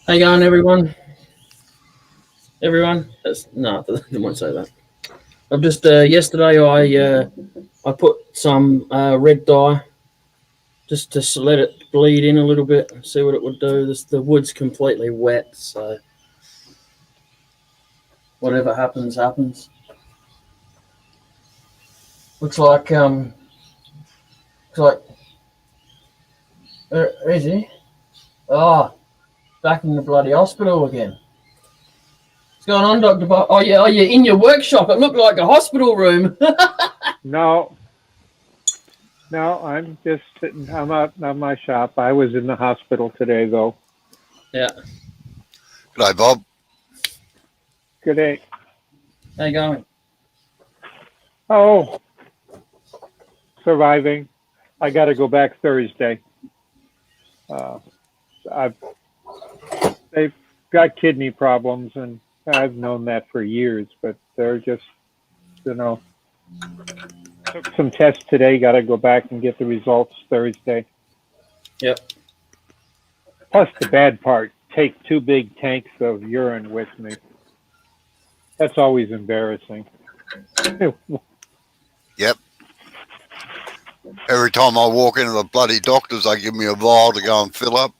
How you going, everyone? Everyone? No, I won't say that. I've just yesterday I put some red dye just to let it bleed in a little bit, see what it would do. The wood's completely wet, so whatever happens, happens. Looks like looks like is he? Oh, back in the bloody hospital again. What's going on, Doctor? Oh yeah, in your workshop. It looked like a hospital room. No, no, I'm just sitting. I'm out of my shop. I was in the hospital today, though. Yeah. G'day, Bob. Good day. How you going? Oh, surviving. I got to go back Thursday. Uh, I've they've got kidney problems, and I've known that for years. But they're just, you know, took some tests today. Got to go back and get the results Thursday. Yep. Plus, the bad part: take two big tanks of urine with me. That's always embarrassing. Yep. Every time I walk into the bloody doctors, they give me a vial to go and fill up.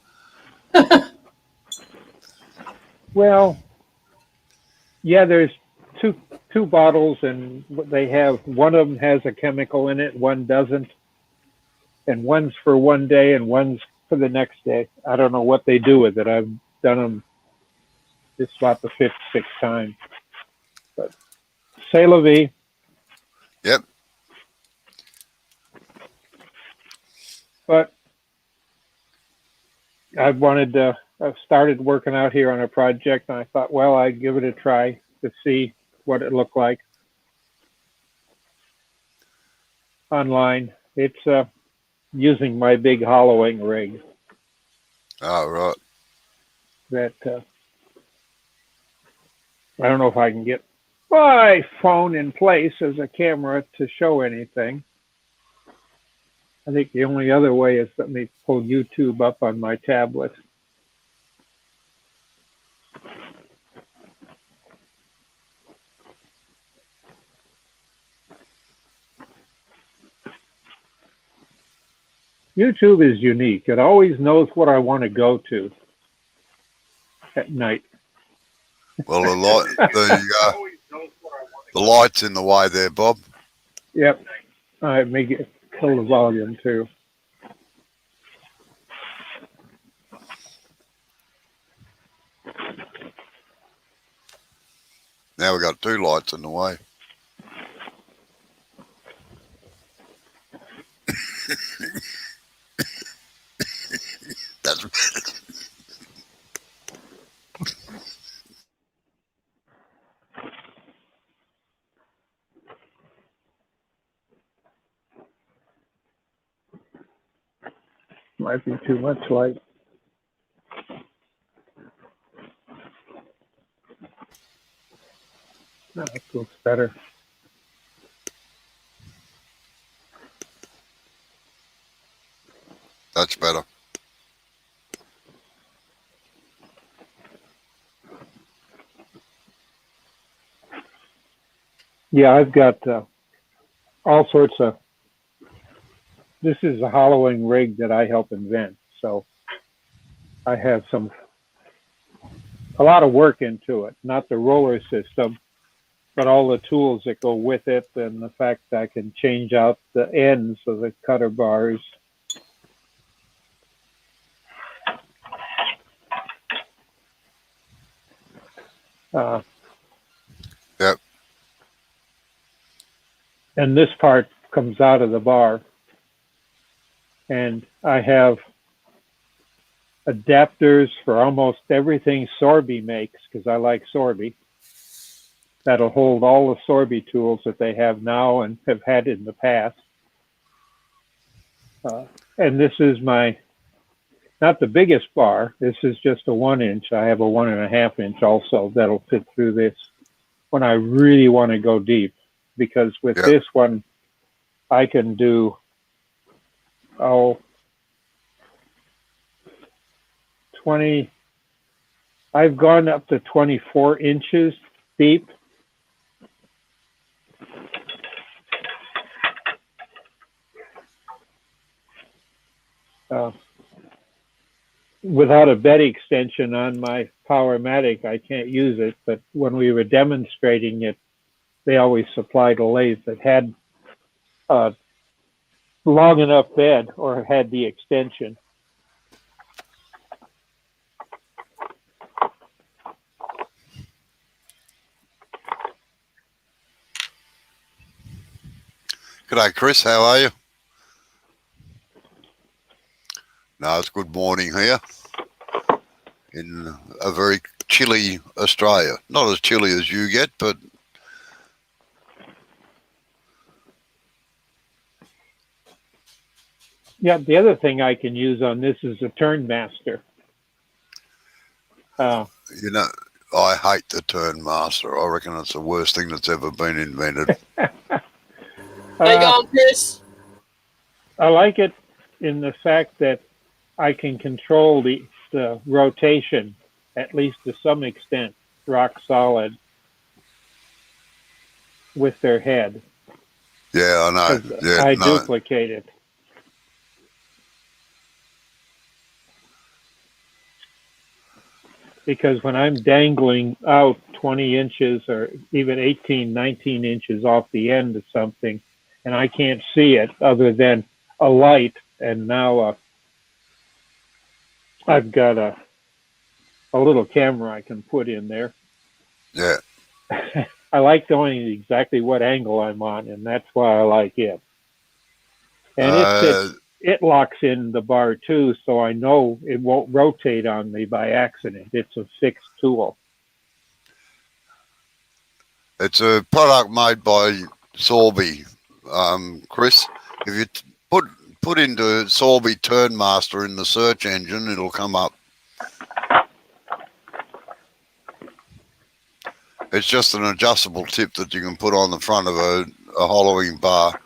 Well, yeah, there's two bottles, and they have one of them has a chemical in it, one doesn't, and one's for one day and one's for the next day. I don't know what they do with it. I've done them just about the fifth, sixth time. But c'est la vie. Yep. But I've started working out here on a project, and I thought, well, I'd give it a try to see what it looked like online. It's using my big hollowing rig Oh, right. that I don't know if I can get my phone in place as a camera to show anything. I think the only other way is let me pull YouTube up on my tablet. YouTube is unique. It always knows what I want to go to at night. Well, the light's in the way there, Bob. Yep. I may kill the volume too. Now we've got two lights in the way. That's Might be too much light. No, it looks better. that's better. Yeah, I've got all sorts of. This is a hollowing rig that I help invent, so I have a lot of work into it. Not the roller system, but all the tools that go with it, and the fact that I can change out the ends of the cutter bars. Yep. And this part comes out of the bar. And I have adapters for almost everything Sorby makes, because I like Sorby. That'll hold all the Sorby tools that they have now and have had in the past. And this is not the biggest bar. This is just a 1 inch. I have a 1.5 inch also that'll fit through this when I really want to go deep. Because with this one, I can do, 20, I've gone up to 24 inches deep. Without a bed extension on my Powermatic, I can't use it. But when we were demonstrating it, they always supplied a lathe that had a long enough bed or had the extension. G'day, Chris. How are you? No, it's good morning here in a very chilly Australia. Not as chilly as you get, but Yeah, the other thing I can use on this is a turn master. you know, I hate the turn master. I reckon it's the worst thing that's ever been invented. How you going, Chris? I like it in the fact that I can control the rotation, at least to some extent, rock solid with their head. Yeah, I know. 'Cause Yeah, I no. duplicate it. Because when I'm dangling out 20 inches or even 18, 19 inches off the end of something, and I can't see it other than a light, and now I've got a little camera I can put in there. Yeah. I like knowing exactly what angle I'm on, and that's why I like it. And it locks in the bar too, so I know it won't rotate on me by accident. It's a fixed tool. It's a product made by Sorby, Chris. If you put into Sorby Turn Master in the search engine, it'll come up. It's just an adjustable tip that you can put on the front of a hollowing bar.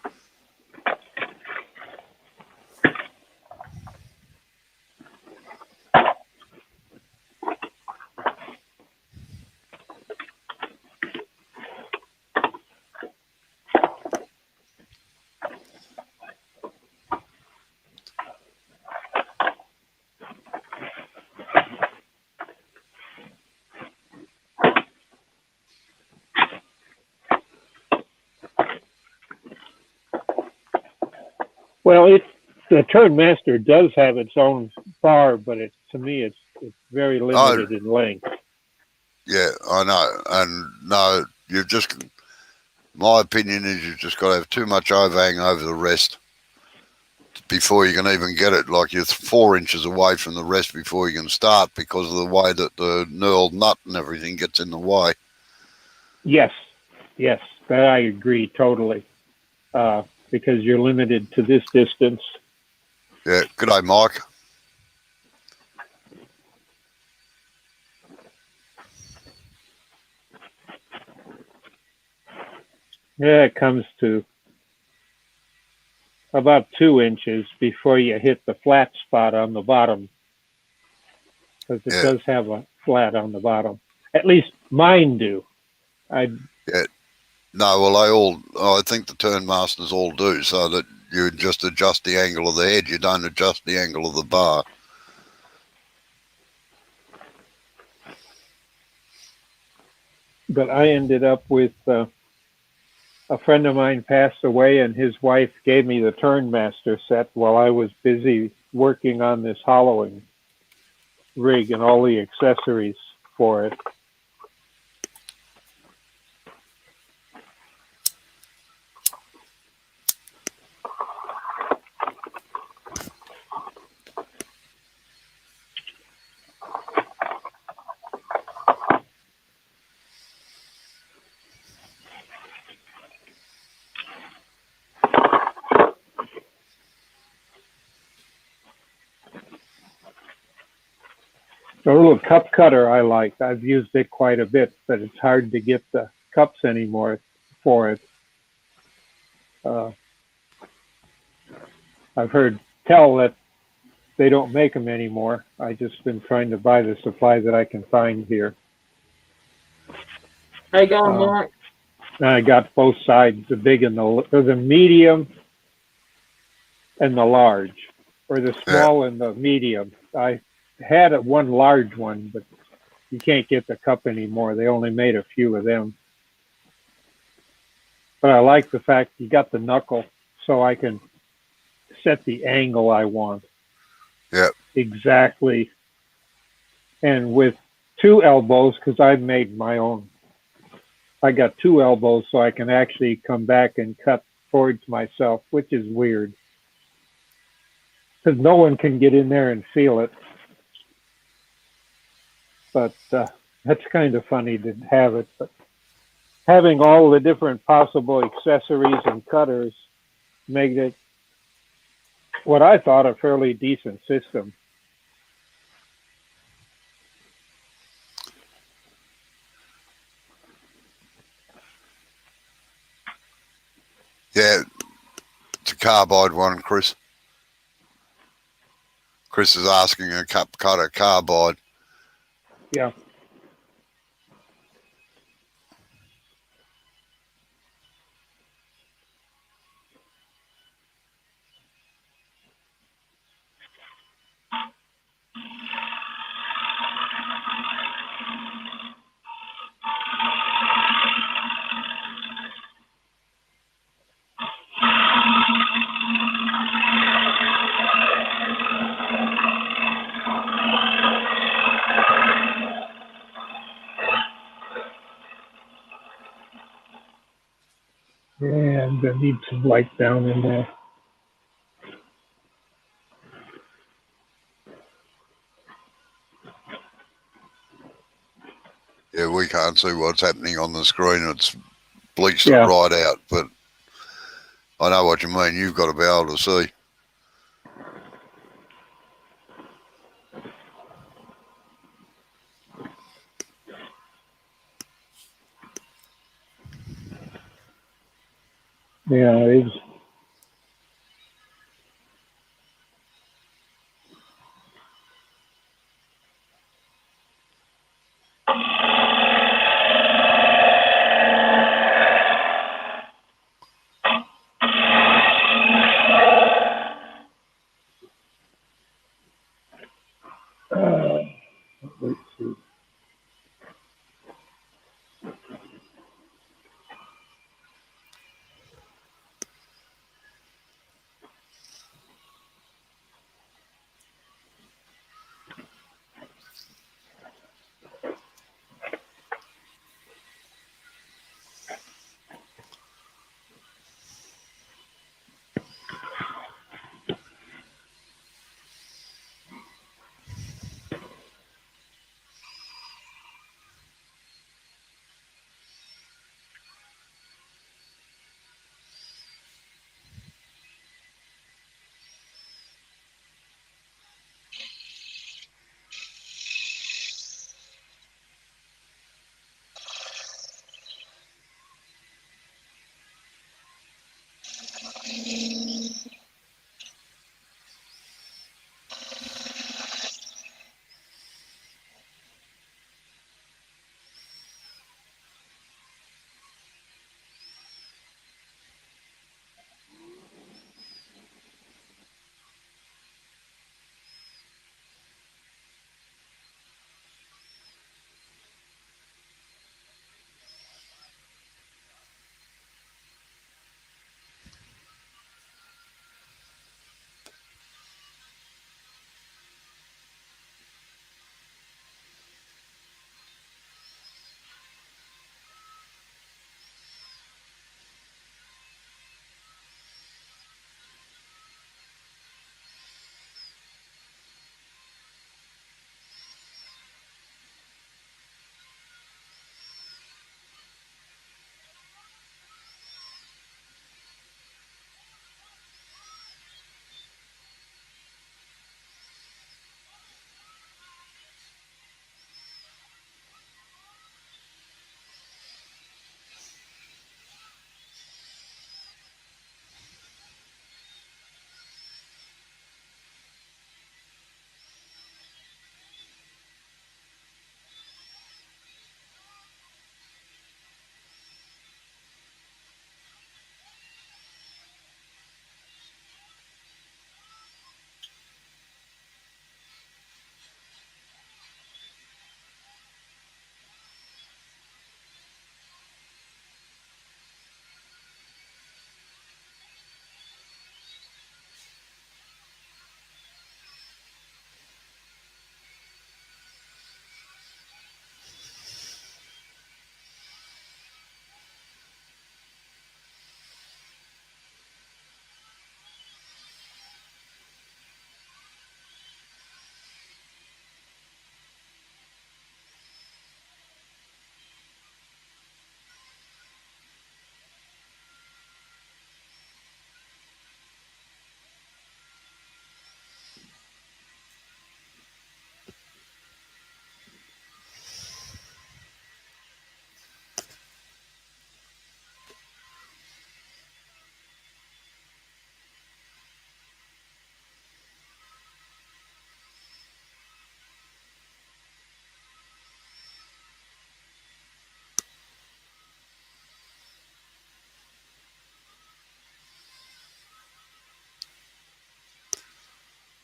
Well, the Turn Master does have its own bar, but to me it's very limited in length. Yeah, I know. And no, my opinion is you've just got to have too much overhang over the rest before you can even get it. Like you're 4 inches away from the rest before you can start because of the way that the knurled nut and everything gets in the way. Yes, that I agree totally. Because you're limited to this distance. Yeah, g'day, Mike. Yeah, it comes to about 2 inches before you hit the flat spot on the bottom. Because it does have a flat on the bottom. At least mine do. Yeah. No, well, I think the Turn Masters all do, so that you just adjust the angle of the head. You don't adjust the angle of the bar. But I ended up with a friend of mine passed away, and his wife gave me the Turn Master set while I was busy working on this hollowing rig and all the accessories for it. The little cup cutter I like. I've used it quite a bit, but it's hard to get the cups anymore for it. I've heard tell that they don't make them anymore. I just been trying to buy the supply that I can find here. How you going, Uh, Mike? And I got both sides, the big and the medium and the large, or the Yeah. small and the medium. I had one large one, but you can't get the cup anymore. They only made a few of them. But I like the fact you got the knuckle, so I can set the angle I want. Yeah. Exactly. And with two elbows, because I've made my own, I got two elbows, so I can actually come back and cut towards myself, which is weird. Because no one can get in there and feel it. But that's kind of funny to have it. But having all the different possible accessories and cutters made it what I thought a fairly decent system. Yeah. It's a carbide one, Chris. Chris is asking a cut a carbide. Yeah. And I need some light down in there. Yeah, we can't see what's happening on the screen. It's bleached it Yeah. right out, but I know what you mean. You've got to be able to see. Yeah, it's let's see.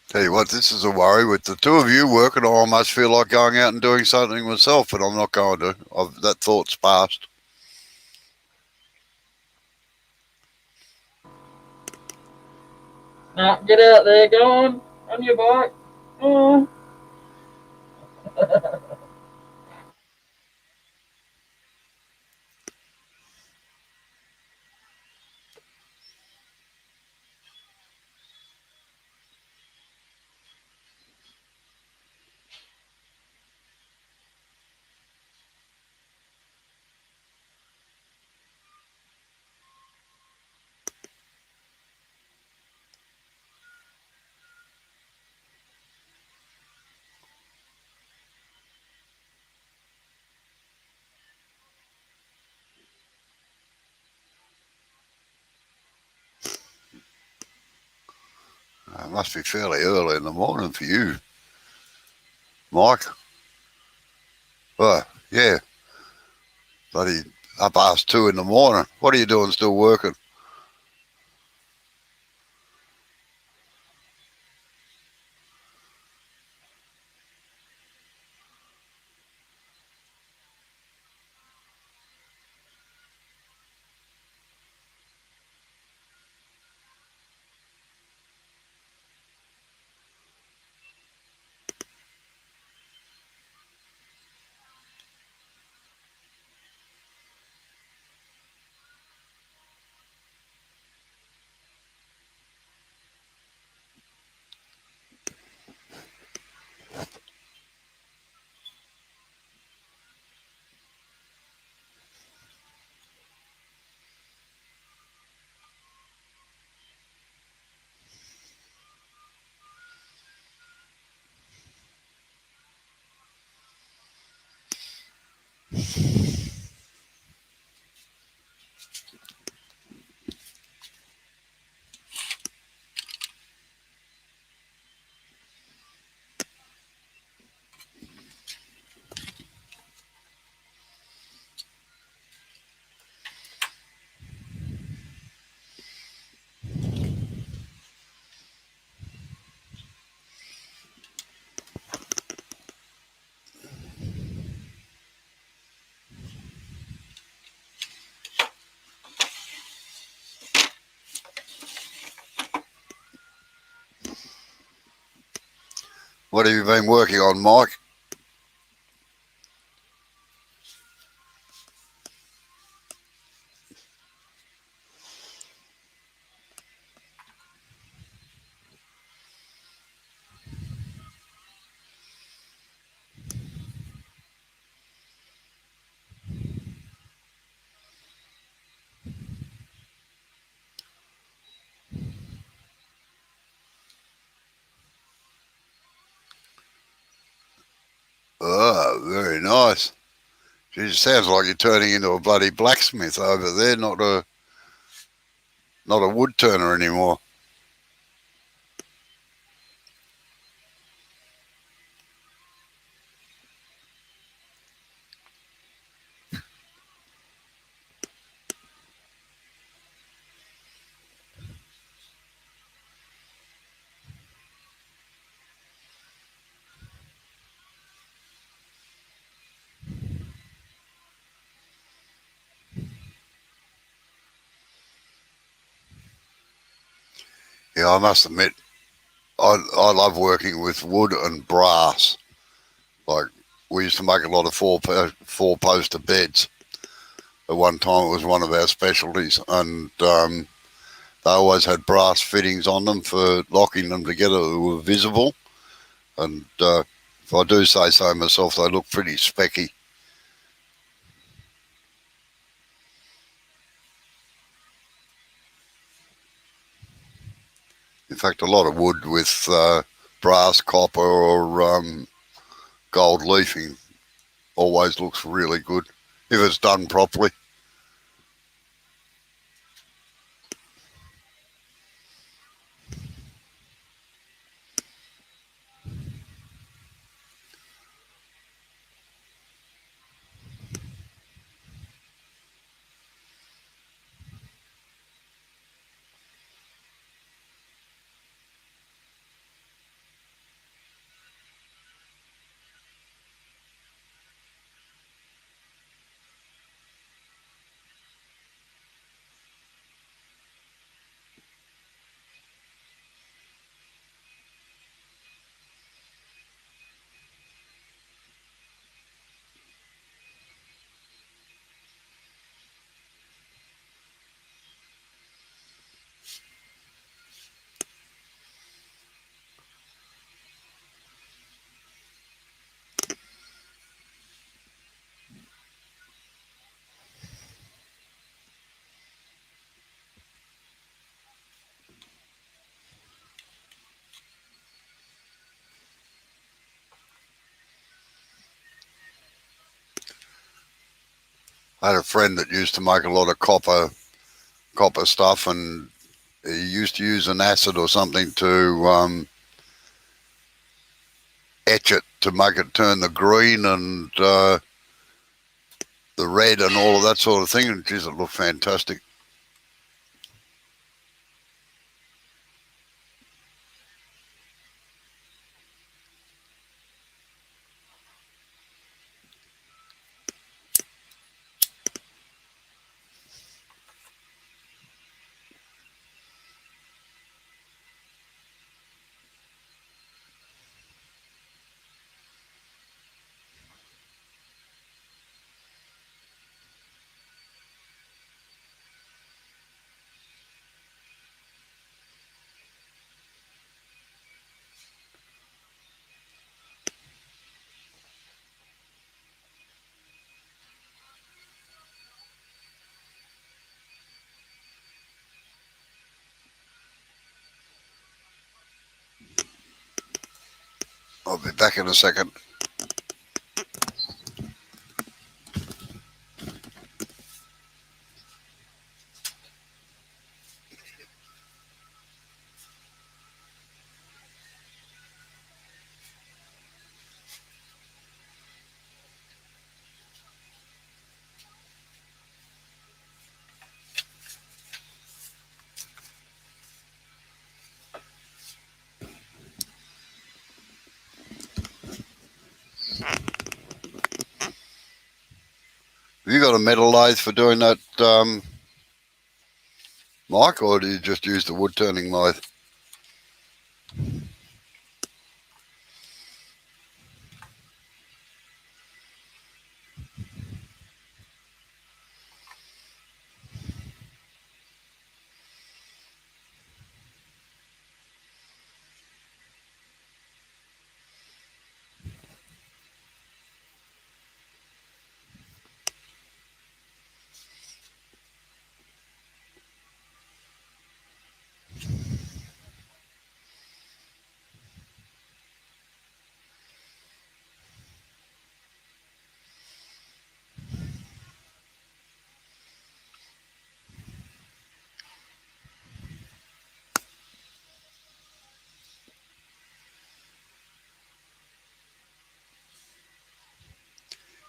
Tell you what, this is a worry. With the two of you working, I almost feel like going out and doing something myself, but I'm not going to. That thought's passed. Now get out there, go on your bike. Oh. It must be fairly early in the morning for you, Mike. Oh, yeah, bloody up past 2 in the morning. What are you doing still working? What have you been working on, Mike? Oh, very nice. Geez, sounds like you're turning into a bloody blacksmith over there, not a wood turner anymore. Yeah, I must admit, I love working with wood and brass. Like, we used to make a lot of four-poster beds. At one time, it was one of our specialties, and they always had brass fittings on them for locking them together that were visible. And if I do say so myself, they look pretty specky. In fact, a lot of wood with brass, copper, or gold leafing always looks really good if it's done properly. I had a friend that used to make a lot of copper stuff, and he used to use an acid or something to etch it to make it turn the green and the red and all of that sort of thing. And geez, it looked fantastic. I'll be back in a second. Have you got a metal lathe for doing that, Mike, or do you just use the wood turning lathe?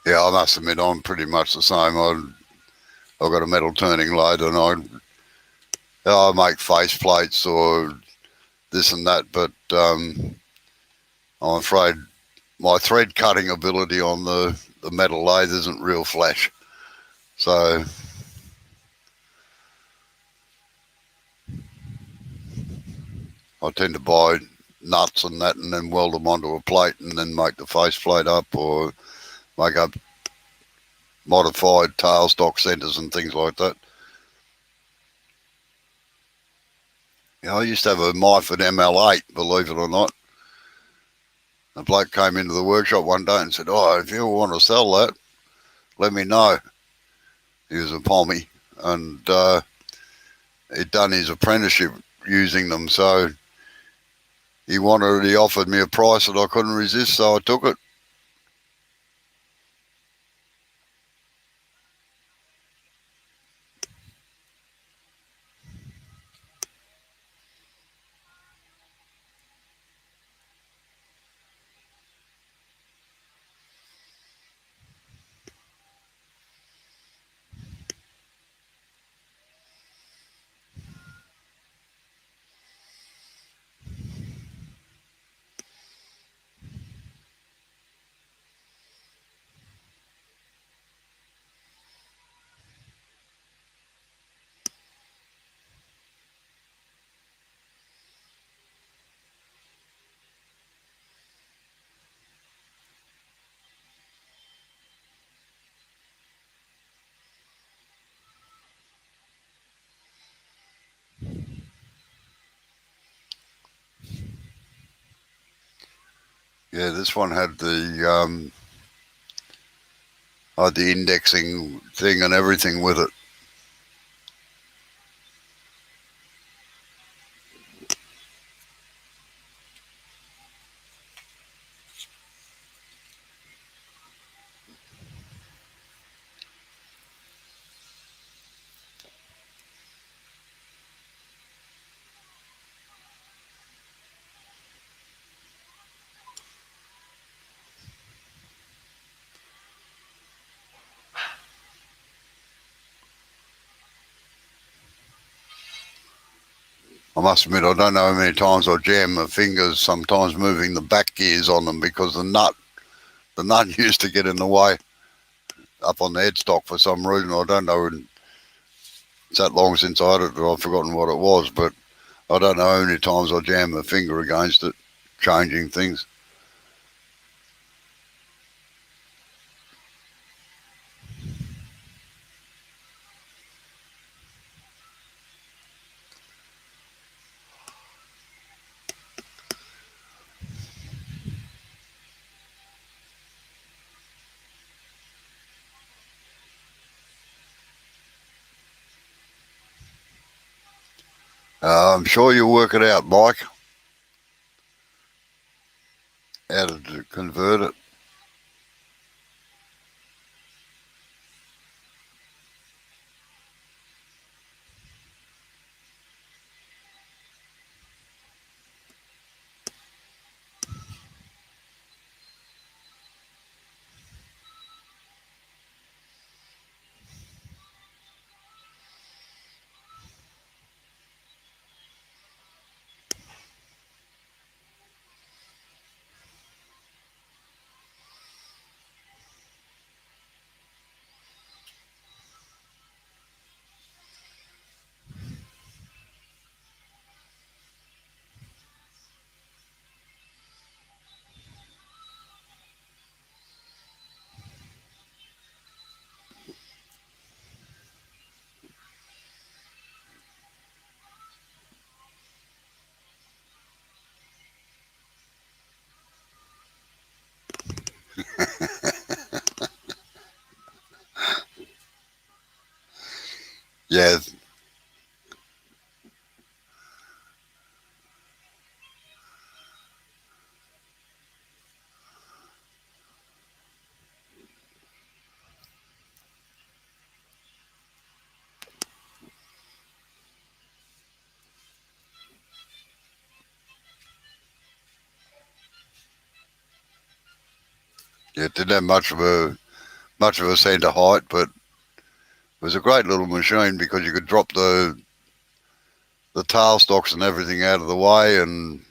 Yeah, I must admit I'm pretty much the same. I've got a metal turning lathe, and I make face plates or this and that, but I'm afraid my thread cutting ability on the metal lathe isn't real flash. So I tend to buy nuts and that and then weld them onto a plate and then make the face plate up or make up modified tailstock centres and things like that. You know, I used to have a Myford ML8, believe it or not. A bloke came into the workshop one day and said, "Oh, if you want to sell that, let me know." He was a pommy, and he'd done his apprenticeship using them, so he offered me a price that I couldn't resist, so I took it. Yeah, this one had the indexing thing and everything with it. I must admit, I don't know how many times I jam my fingers, sometimes moving the back gears on them because the nut used to get in the way up on the headstock for some reason. I don't know. It's that long since I had it that I've forgotten what it was, but I don't know how many times I jam my finger against it, changing things. I'm sure you'll work it out, Mike, how to convert it. Yeah, it didn't have much of a centre height, but it was a great little machine because you could drop the tailstocks and everything out of the way, and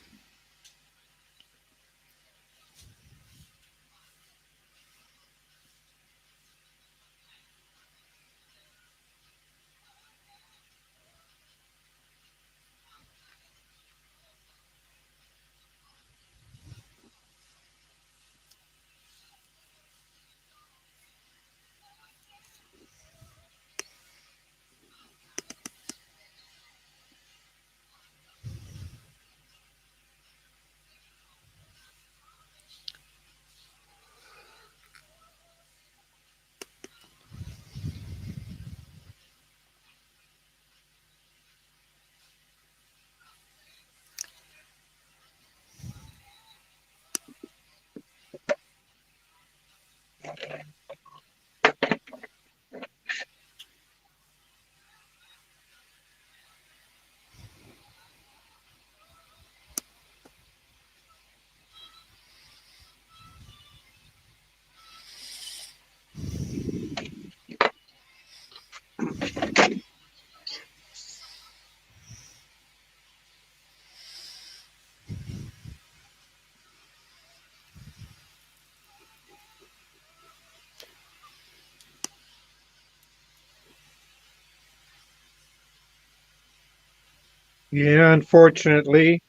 Yeah, unfortunately,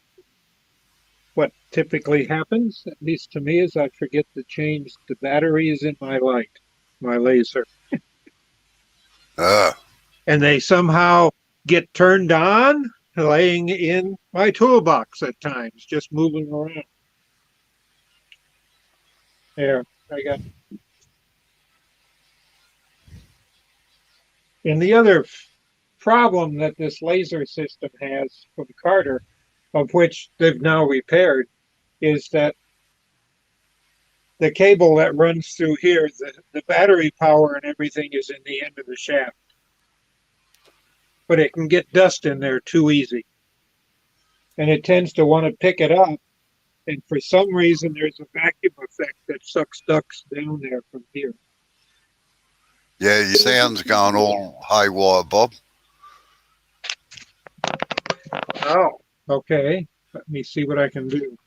what typically happens, at least to me, is I forget to change the batteries in my light, my laser. uh, And they somehow get turned on laying in my toolbox at times, just moving around. There, I got. And the other problem that this laser system has from Carter, of which they've now repaired, is that the cable that runs through here, the battery power and everything is in the end of the shaft. But it can get dust in there too easy. And it tends to want to pick it up. And for some reason, there's a vacuum effect that sucks ducts down there from here. yeah, your sound's going all haywire, Bob. Oh, okay. Let me see what I can do.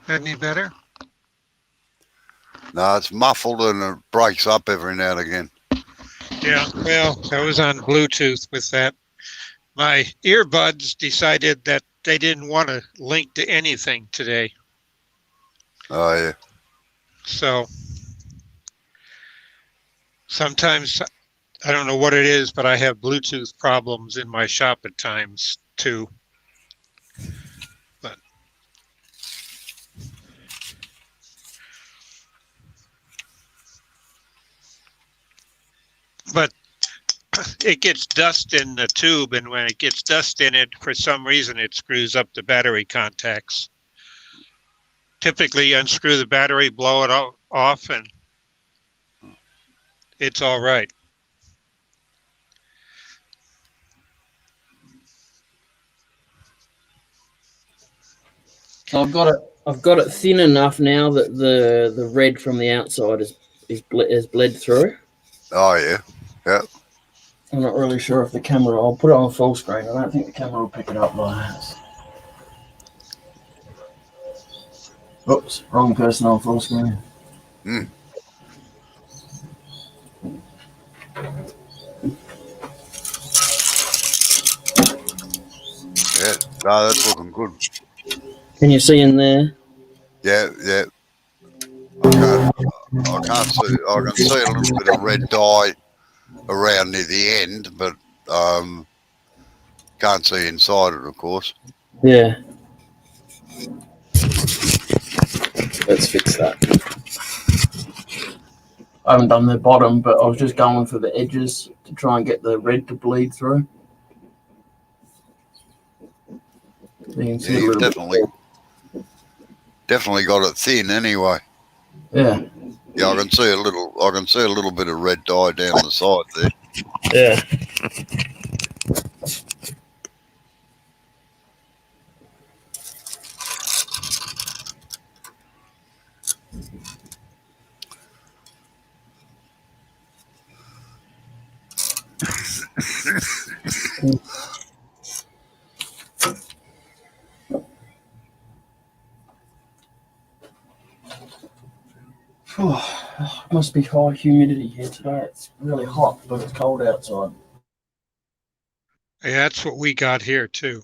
Any better? No, it's muffled and it breaks up every now and again. Yeah, well, I was on Bluetooth with that. My earbuds decided that they didn't want to link to anything today. Oh, yeah. So sometimes I don't know what it is, but I have Bluetooth problems in my shop at times too. But it gets dust in the tube, and when it gets dust in it, for some reason, it screws up the battery contacts. Typically, unscrew the battery, blow it off, and it's all right. I've got it. I've got it thin enough now that the red from the outside is bled through. Oh, yeah. Yeah. I'm not really sure if the camera. I'll put it on full screen. I don't think the camera will pick it up like that. Oops, wrong person on full screen. Mm. Yeah. No, that's looking good. Can you see in there? Yeah, yeah. I can't see. I can see a little bit of red dye around near the end, but can't see inside it, of course. Yeah. Let's fix that. I haven't done the bottom, but I was just going for the edges to try and get the red to bleed through. You can see Yeah, a you've little bit. definitely got it thin anyway. Yeah. Yeah, I can see a little bit of red dye down the side there. Yeah. Oh, it must be high humidity here today. It's really hot, but it's cold outside. Yeah, that's what we got here too.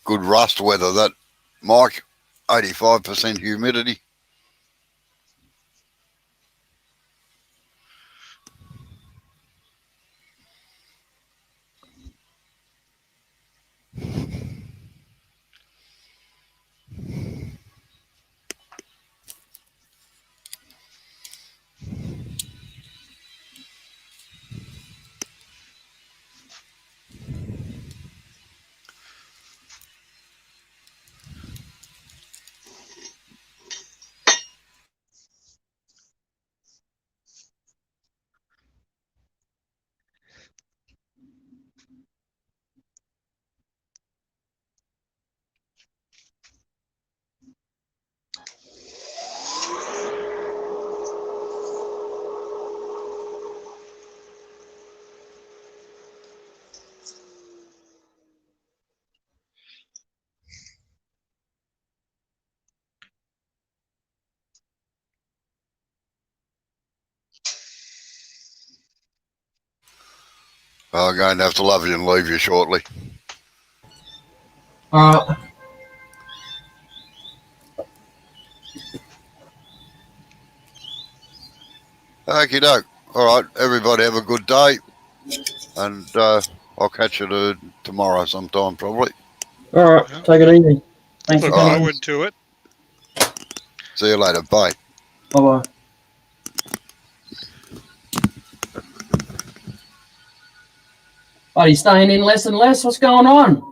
Good rust weather, that, Mike. 85% humidity. I'm going to have to love you and leave you shortly. All right. Okie doke. All right, everybody have a good day, and I'll catch you tomorrow sometime probably. All right. Take it easy. Thanks for Look coming. forward to it. See you later. Bye. Bye bye. Oh, you staying in less and less? What's going on?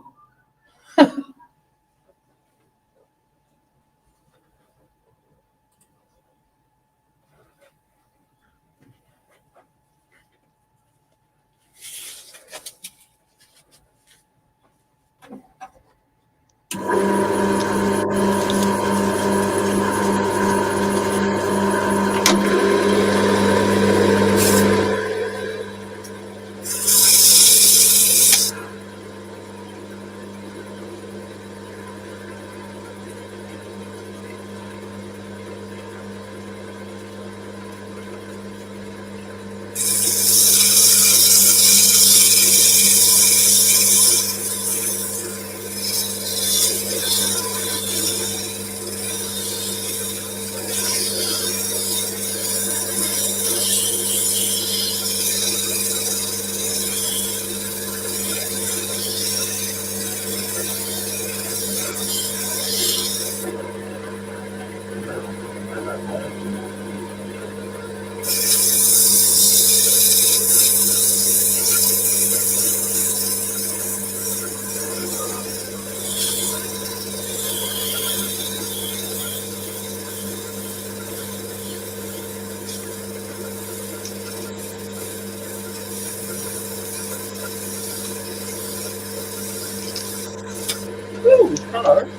Ooh, hello.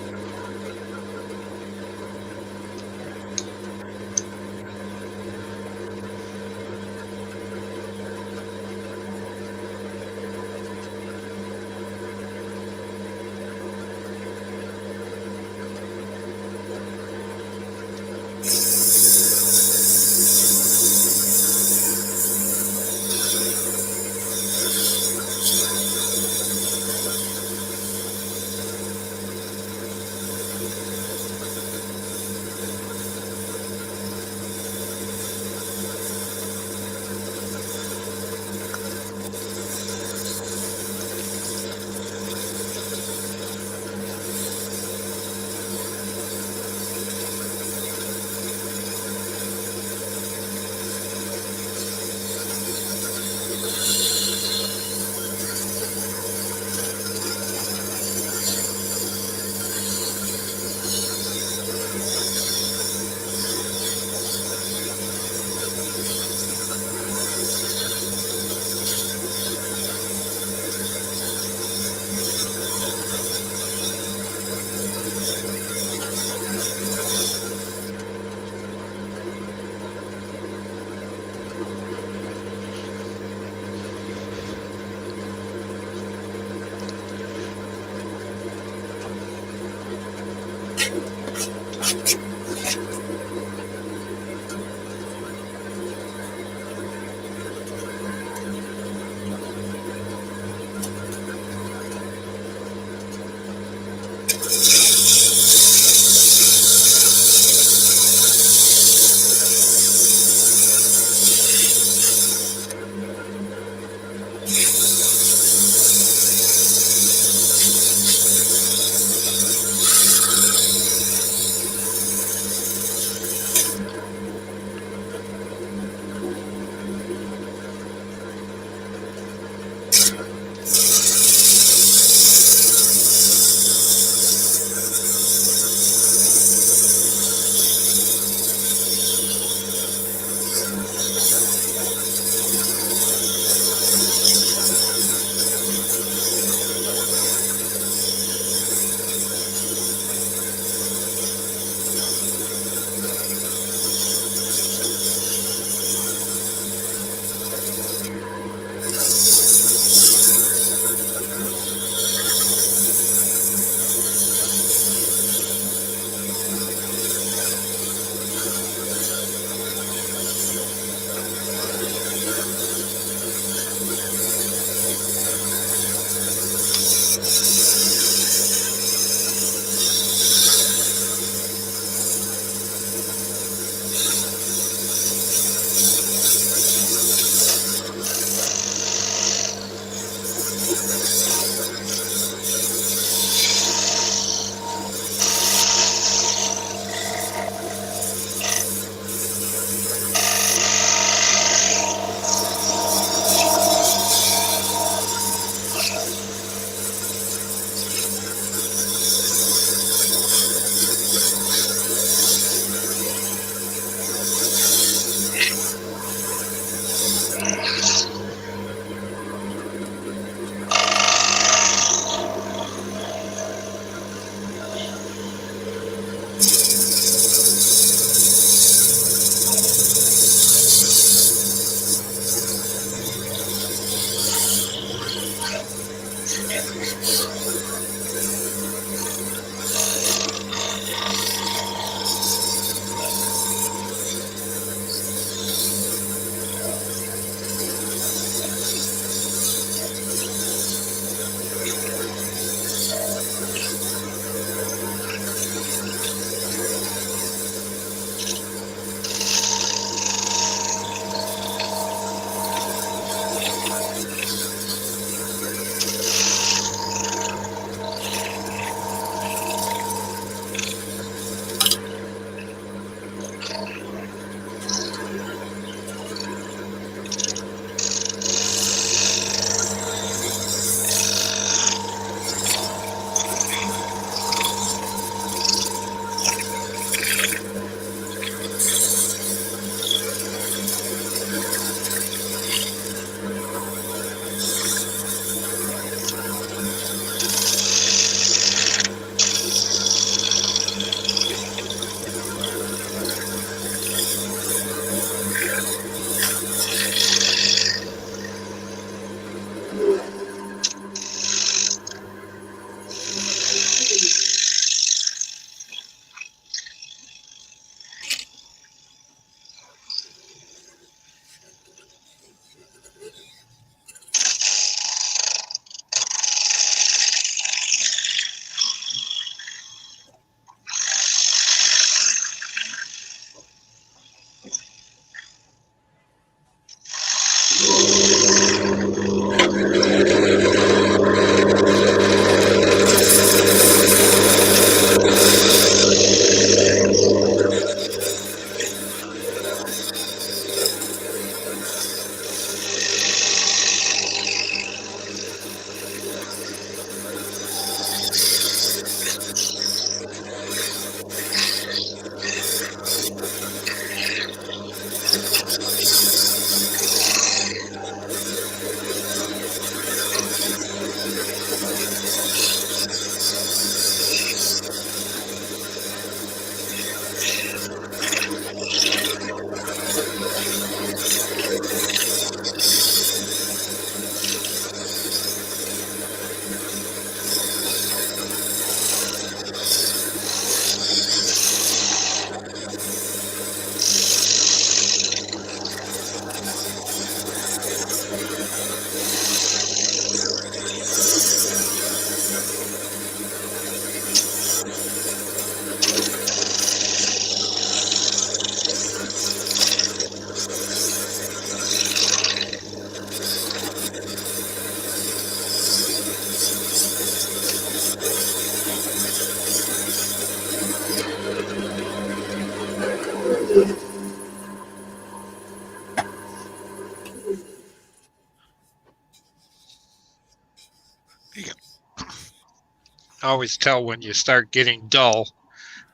I always tell when you start getting dull,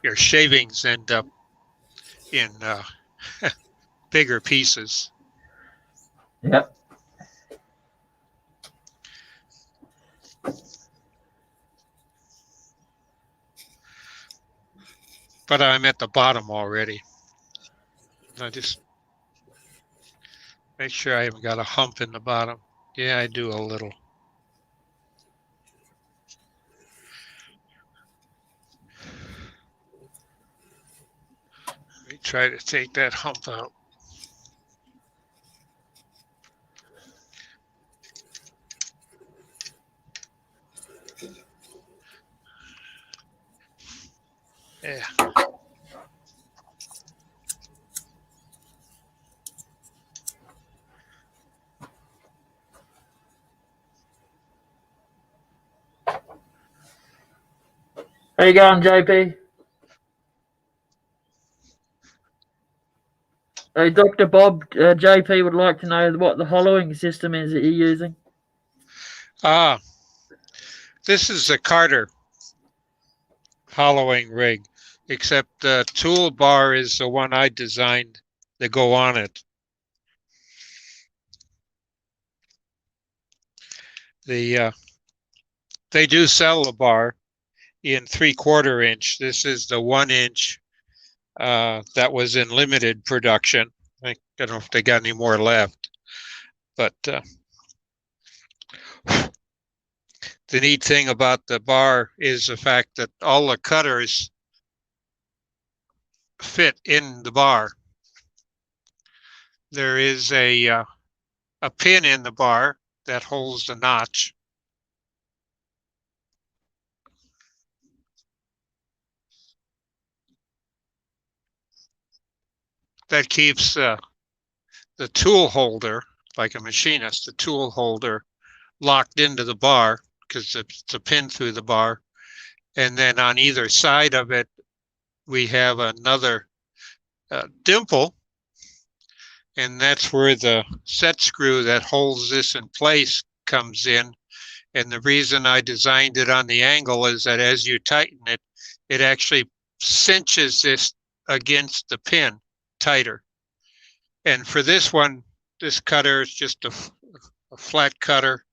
your shavings end up in bigger pieces. Yep. But I'm at the bottom already. I just make sure I haven't got a hump in the bottom. Yeah, I do a little. Let me try to take that hump out. Yeah. How you going, JP? Hey, Dr. Bob, JP would like to know what the hollowing system is that you're using. This is a Carter hollowing rig, except the toolbar is the one I designed to go on it. They do sell the bar in 3/4 inch. This is the 1 inch that was in limited production. I don't know if they got any more left, but the neat thing about the bar is the fact that all the cutters fit in the bar. There is a pin in the bar that holds the notch. That keeps the tool holder, like a machinist, the tool holder locked into the bar because it's a pin through the bar. And then on either side of it, we have another dimple. And that's where the set screw that holds this in place comes in. And the reason I designed it on the angle is that as you tighten it, it actually cinches this against the pin tighter. And for this one, this cutter is just a flat cutter.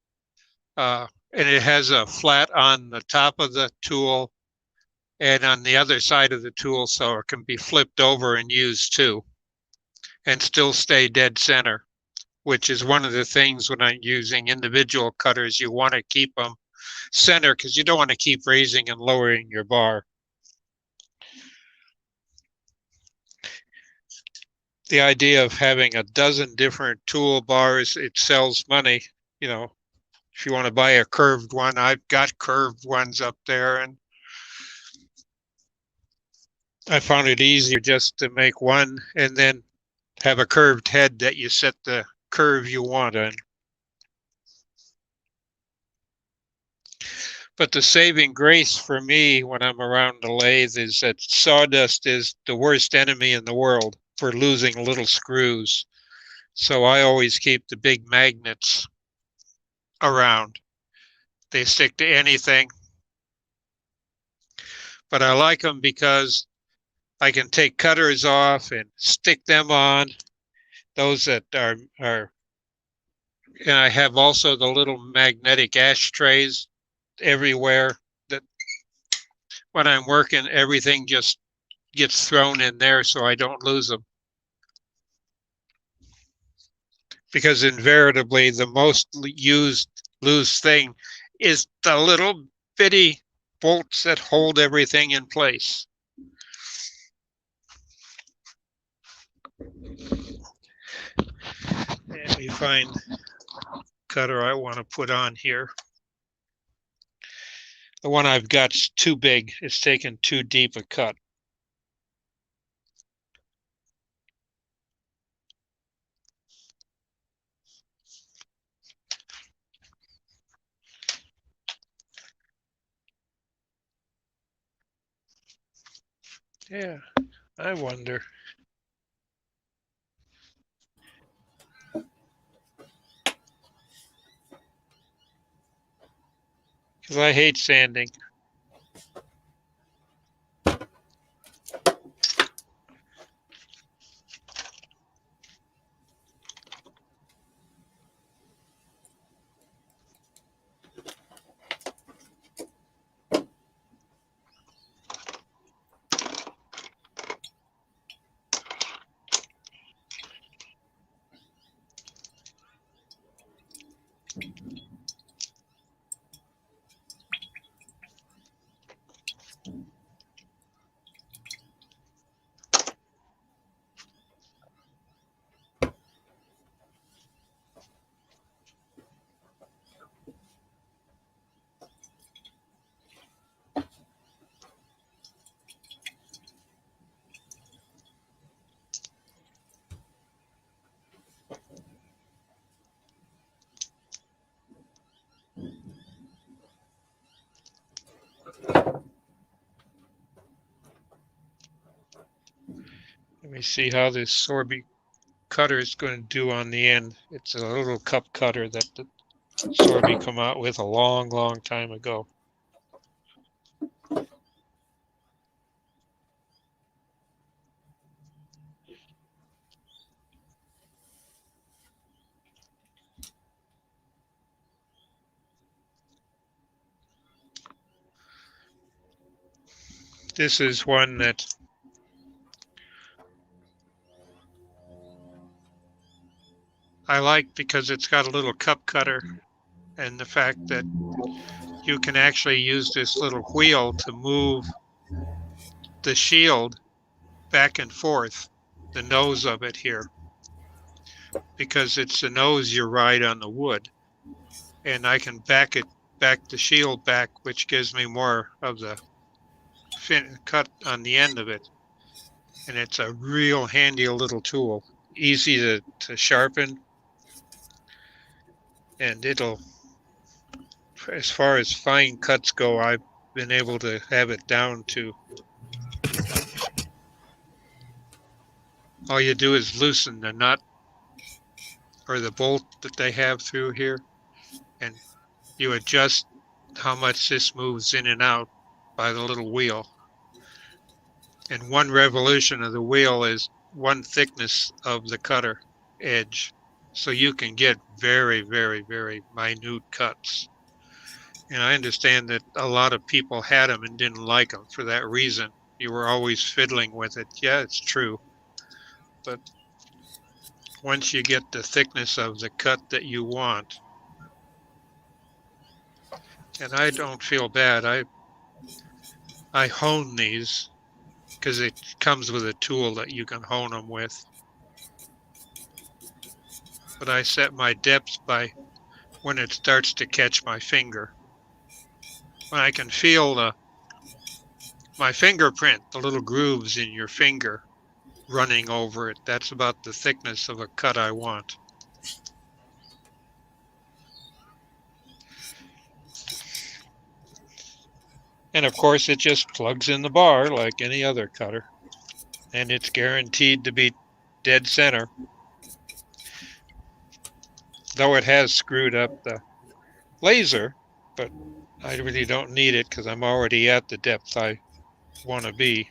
And it has a flat on the top of the tool and on the other side of the tool, so it can be flipped over and used too, and still stay dead center, which is one of the things when I'm using individual cutters, you want to keep them center because you don't want to keep raising and lowering your bar. The idea of having a dozen different toolbars, it sells money. You know, if you want to buy a curved one, I've got curved ones up there, and I found it easier just to make one and then have a curved head that you set the curve you want on. But the saving grace for me when I'm around the lathe is that sawdust is the worst enemy in the world for losing little screws. So I always keep the big magnets around. They stick to anything. But I like them because I can take cutters off and stick them on. Those that are, and I have also the little magnetic ashtrays everywhere that when I'm working, everything just gets thrown in there so I don't lose them. Because invariably the most used loose thing is the little bitty bolts that hold everything in place. Let me find cutter I want to put on here. The one I've got's too big. It's taken too deep a cut. Yeah, I wonder. Because I hate sanding. Let me see how this Sorby cutter is going to do on the end. It's a little cup cutter that the Sorby come out with a long, long time ago. This is one that I like because it's got a little cup cutter, and the fact that you can actually use this little wheel to move the shield back and forth, the nose of it here, because it's the nose you ride on the wood. And I can back the shield back, which gives me more of the cut on the end of it. And it's a real handy little tool, easy to sharpen. And it'll, as far as fine cuts go, I've been able to have it down to, all you do is loosen the nut or the bolt that they have through here, and you adjust how much this moves in and out by the little wheel. And one revolution of the wheel is one thickness of the cutter edge. So you can get very, very, very minute cuts. And I understand that a lot of people had them and didn't like them for that reason. You were always fiddling with it. Yeah, it's true. But once you get the thickness of the cut that you want, and I don't feel bad. I hone these because it comes with a tool that you can hone them with. But I set my depths by when it starts to catch my finger. When I can feel my fingerprint, the little grooves in your finger running over it, that's about the thickness of a cut I want. And of course, it just plugs in the bar like any other cutter. And it's guaranteed to be dead center. Though it has screwed up the laser, but I really don't need it because I'm already at the depth I want to be.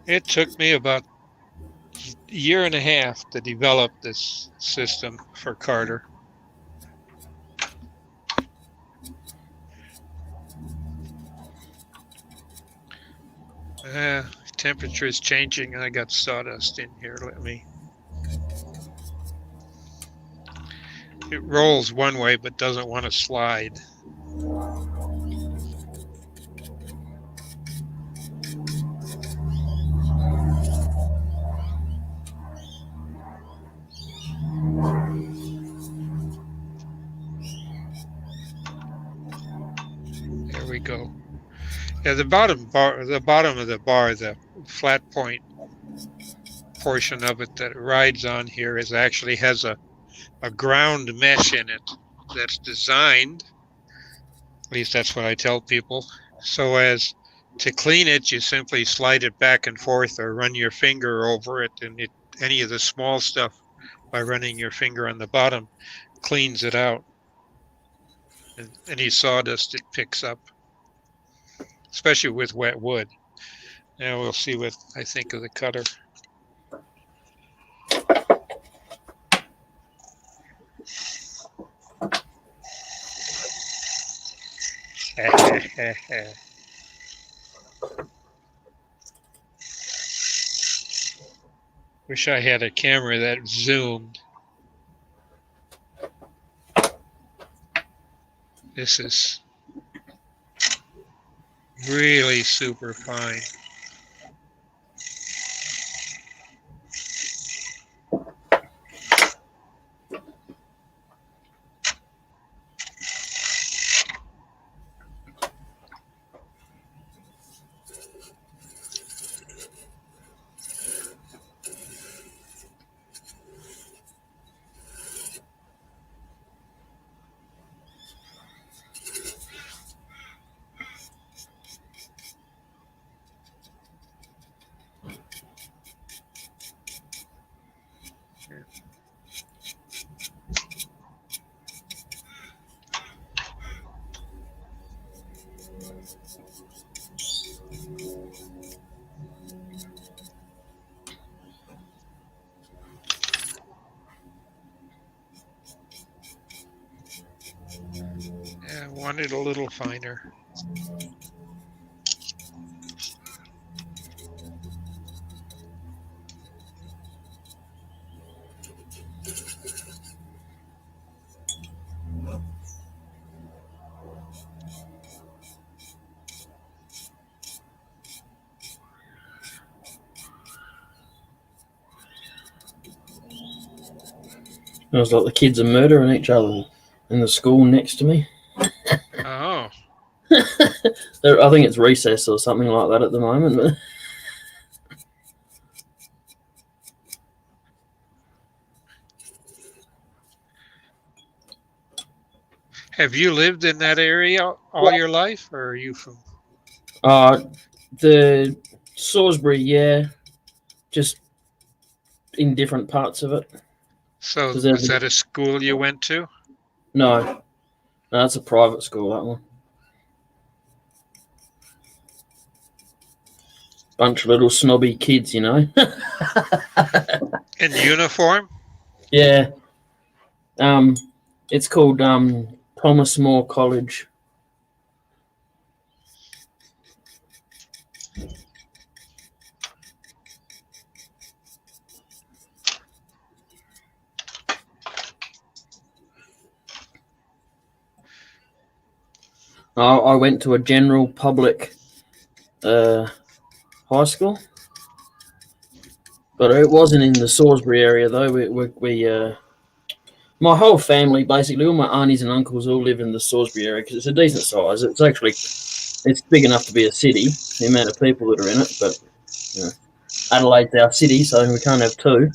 It took me about a year and a half to develop this system for Carter. Temperature is changing and I got sawdust in here. It rolls one way but doesn't want to slide. There we go. Yeah, the bottom of the bar, the flat point portion of it that it rides on here actually has a ground mesh in it that's designed, at least that's what I tell people, so as to clean it, you simply slide it back and forth or run your finger over it, and any of the small stuff by running your finger on the bottom cleans it out. And any sawdust it picks up, especially with wet wood. Now we'll see what I think of the cutter. Wish I had a camera that zoomed. This is really super fine. want it a little finer. It was like the kids are murdering each other in the school next to me. Oh, I think it's recess or something like that at the moment. But have you lived in that area all your life, or are you from? the Salisbury, yeah, just in different parts of it. So Because was that a school you went to? no, that's a private school. That one. Bunch of little snobby kids, you know. In uniform? Yeah. It's called Thomas More College. I went to a general public high school, but it wasn't in the Salisbury area though. My whole family, basically, all my aunties and uncles all live in the Salisbury area because it's a decent size. It's big enough to be a city, the amount of people that are in it, but you know, Adelaide's our city, so we can't have two.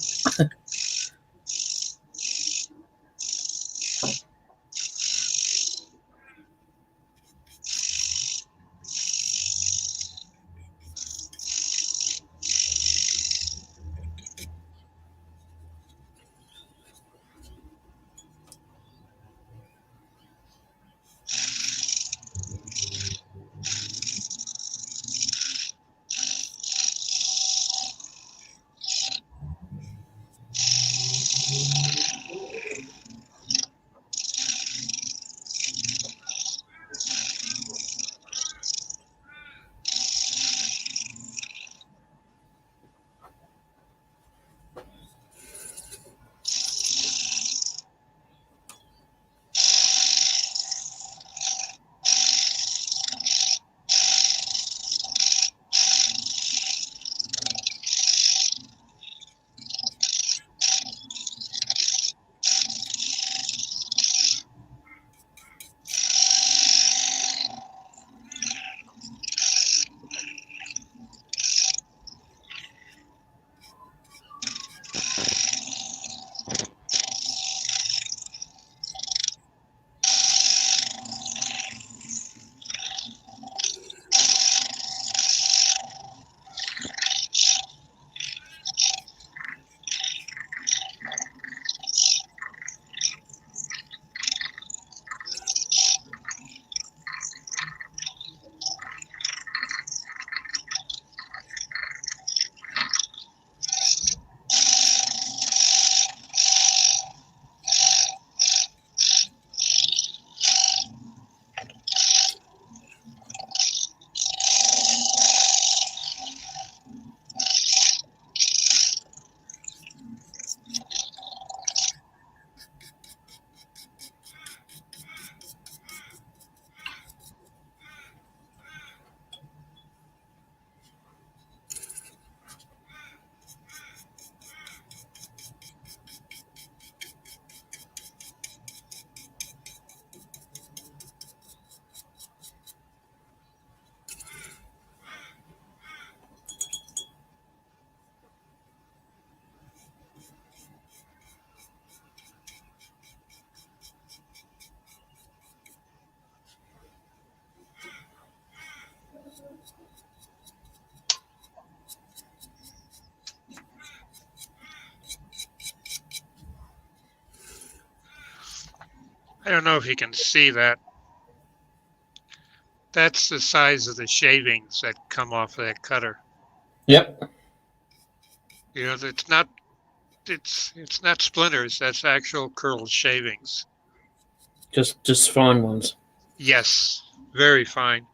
I don't know if you can see that. That's the size of the shavings that come off that cutter. Yep. You know, it's not splinters, that's actual curled shavings. Just fine ones. Yes, very fine.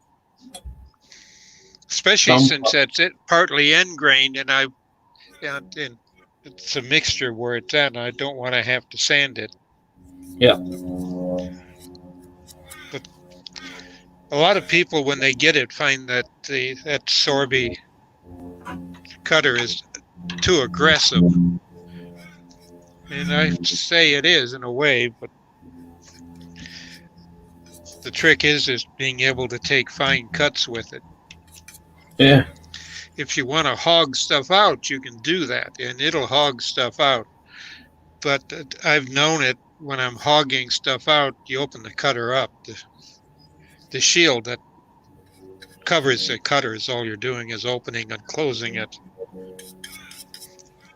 Especially since that's it partly end grained, and it's a mixture where it's at, and I don't want to have to sand it. Yeah. But a lot of people, when they get it, find that that Sorby cutter is too aggressive. And I say it is in a way, but the trick is being able to take fine cuts with it. Yeah. If you want to hog stuff out, you can do that, and it'll hog stuff out. But I've known it when I'm hogging stuff out, you open the cutter up. The shield that covers the cutter is all you're doing is opening and closing it.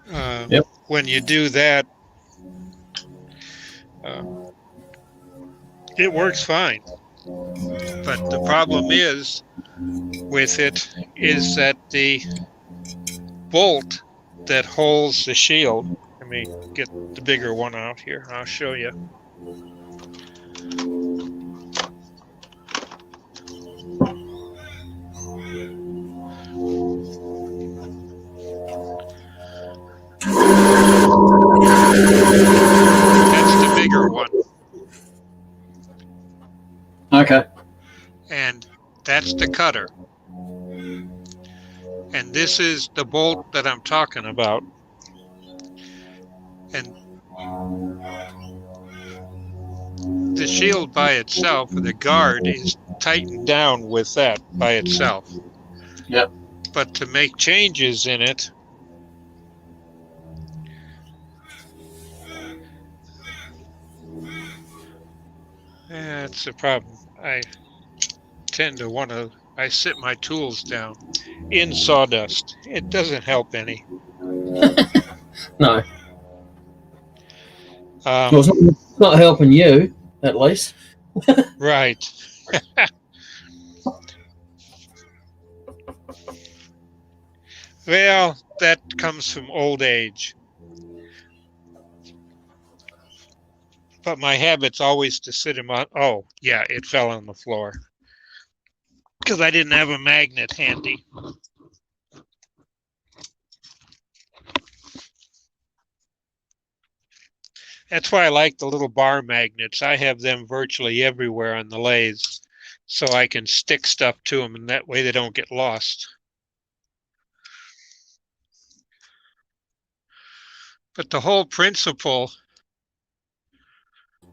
Yep. When you do that, it works fine. But the problem is with it is that the bolt that holds the shield, let me get the bigger one out here, I'll show you. That's the bigger one. Okay. And that's the cutter. And this is the bolt that I'm talking about. And the shield by itself, or the guard, is tightened down with that by itself. Yep. But to make changes in it, that's the problem. I tend to want to, I sit my tools down in sawdust. It doesn't help any. No. Well, it's not helping you, at least. Right. Well, that comes from old age. But my habit's always to sit him on. Oh, yeah, it fell on the floor. Because I didn't have a magnet handy. That's why I like the little bar magnets. I have them virtually everywhere on the lathes, so I can stick stuff to them, and that way they don't get lost. But the whole principle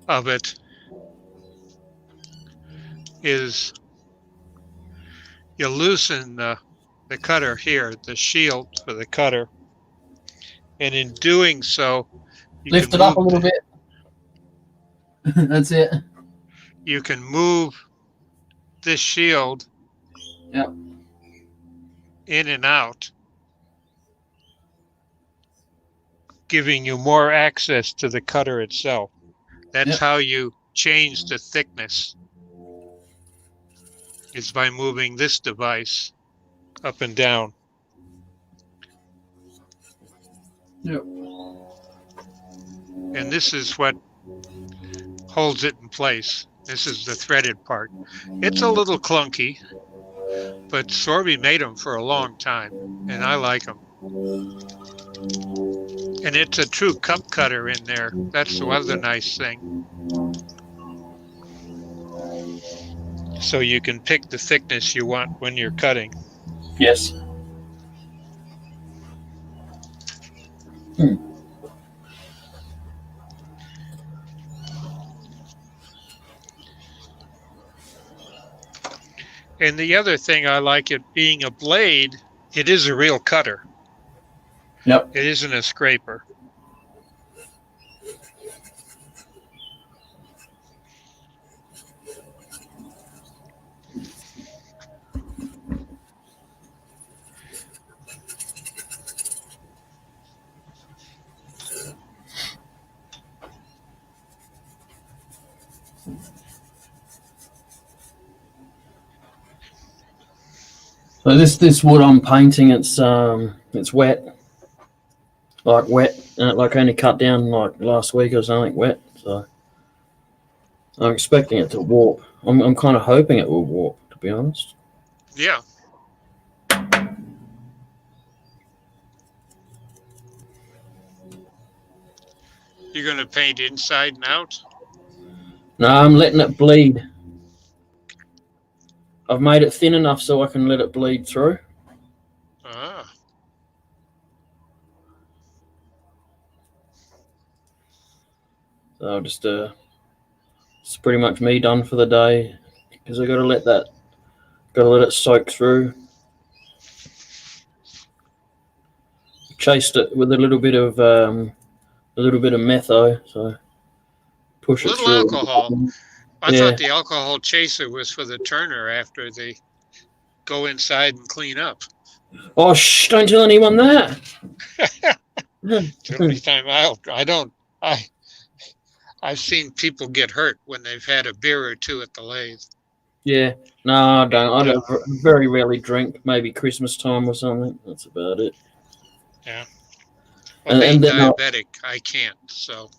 of it is you loosen the cutter here, the shield for the cutter, and in doing so, you Lift it up a little bit. That's it. You can move this shield in and out, giving you more access to the cutter itself. That's how you change the thickness, is by moving this device up and down. Yep. And this is what holds it in place. This is the threaded part. It's a little clunky, but Sorby made them for a long time, and I like them. And it's a true cup cutter in there. That's the other nice thing. So you can pick the thickness you want when you're cutting. Yes. And the other thing I like, it being a blade, it is a real cutter. Yep. It isn't a scraper. So this wood I'm painting, it's wet, like only cut down like last week or something wet. So I'm expecting it to warp I'm kind of hoping it will warp, to be honest. Yeah. You're going to paint inside and out? No, I'm letting it bleed. I've made it thin enough so I can let it bleed through. Ah. So I'll just it's pretty much me done for the day because I got to let it soak through. Chased it with a little bit of metho, so push it Little through. alcohol. I Yeah. thought the alcohol chaser was for the turner after they go inside and clean up. Oh, don't tell anyone that. It's the only time I've seen people get hurt when they've had a beer or two at the lathe. Yeah. No, I don't. And, I very rarely drink. Maybe Christmas time or something. That's about it. Yeah. Well, And being then diabetic, I can't. So,